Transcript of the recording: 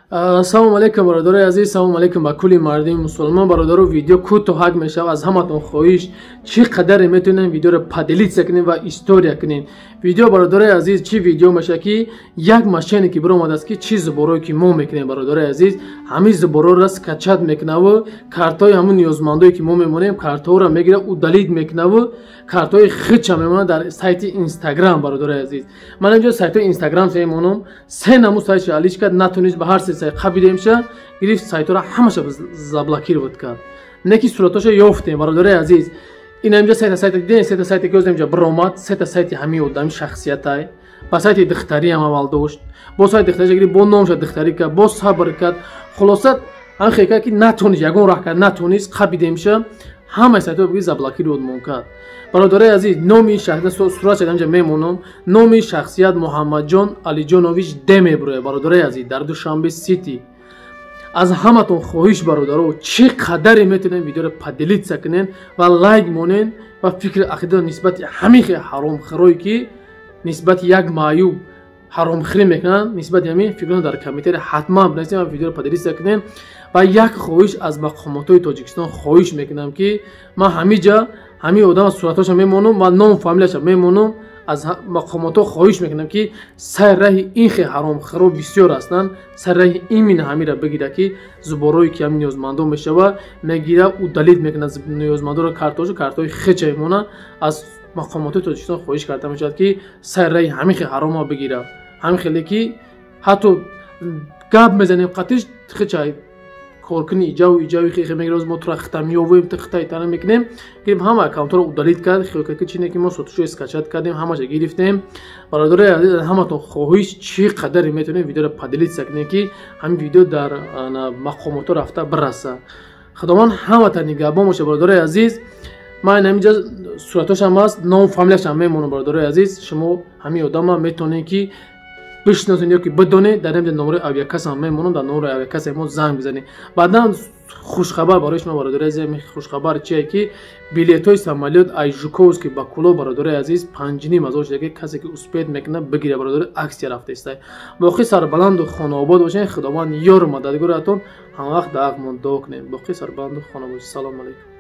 Ассалому алайкум бародарои азиз, салому алайкум ба кулли мардими мусулмон. Бародаро, видео кӯтоҳак мешавад. Аз ҳаматон хоҳиш чӣ қадаре метавонем видеоро поделитсия кунем ва история кунем. Видео бародарои азиз чӣ видео мешавад ки як машине ки биромадааст ки чӣ зуборое ки мо мекунем бародарои азиз, ҳамин зубороро скачат мекунаву картои ҳамун ниёзмандое ки мо мемонем карторо мегира удалит мекунаву картои хича мемонад дар сайти Instagram бародарои азиз. Ман инҷо сайти Instagram мемонам. Се намуд сайти алиш кард, натунист ба ҳар се сайт қабидемша гирифт сайтора ҳамаша заблокировать кард. Не ки суратоша ёфтем бародарои азиз. Ина инҷо сайта дидем, сайти ки инҷо биромад, сайти ҳамин одами шахсиятай. Ба сайти духтарӣ ҳам аввал дошт. Бо сайти духтарӣ гирифт, бо номша духтарӣ кард, бо сабр кард. Хулоса ҳам хел кард ки натунист ягон раҳ кард, натунист қабидемша ҳамаи сайтҳоро биги заблокировать мон кард. Бародарои азиз, номи шахсият сураташ инҷо мемонам. Номи шахсият Муҳаммадҷон Алиҷонович Д мебурояд бародарои азиз дар Душанбе Сити. Аз ҳаматон хоҳиш бародаро, чӣ қадаре метавонем видеоро поделитсия кунем ва лайк монем ва фикри ақида нисбати ҳамин хел ҳаромхӯрое ки нисбати як маъюб ҳаромхӯрӣ мекунанд, нисбати ҳамин фикрон дар комментария ҳатман бинависем ва видеоро поделитсия кунем. Ва як хоҳиш аз мақомотои Тоҷикистон хоҳиш мекунам ки ман ҳамиҷа ҳамин одам сураташа мемонам ва ном фамилияша мемонам. Аз мақомото хоҳиш мекунам ки сар раҳи ин хел ҳаромхӯро бисёр ҳастанд. Сар раҳи имин ҳамира бигира ки зуборое ки ҳамин ниёзмандо мешава мегира удалит мекунад ниёзмандоро картои хича мемонад. Аз мақомотои Тоҷикистон хоҳиш карда мешавад ки сар раҳи ҳамин хел ҳарома бигира. ҳамин хеле ки ҳатто гап мезанем қатиш хича коркуни иҷави хеле мегира мо тура хита меёвем хита итара мекунем. Гирифт ҳама аккаунтҳоро удалит кард. Хел кард ки чине ки мо сотушои скачат кардем, ҳамаша гирифтем. Бародарои азиз, ҳаматон хоҳиш чӣ қадаре метавонем видеоро поделитсия кунем ки ҳамин видео дар мақомото рафта бираса. Худованд ҳаматон нигаҳбон боша бародарои азиз. Ман ҳаминҷа сураташам ҳаст, ном фамилияшам мемонам бародарои азиз. Шумо ҳамин одама метавонед ки бишносед ё ки бидонед. Дар ҳамин номери авиакасам мемонам, дар номери авиакаса мо занг бизанед. Баъдан хушхабар барои шумо бародарои азиз, хушхабар чие ки билетҳои самолёт ай Жуковский ба Куло бародарои азиз 5,500 шекел касе ки успеҳ мекунад бигире бародари аксия рафта истай. Боқӣ сарбаланду хонаобод бошед. Худованд ёр мададгоратон ҳамавақт дар ағмон дуо кунем. Боқӣ сарбаланду хонаобод. Салому алайкум.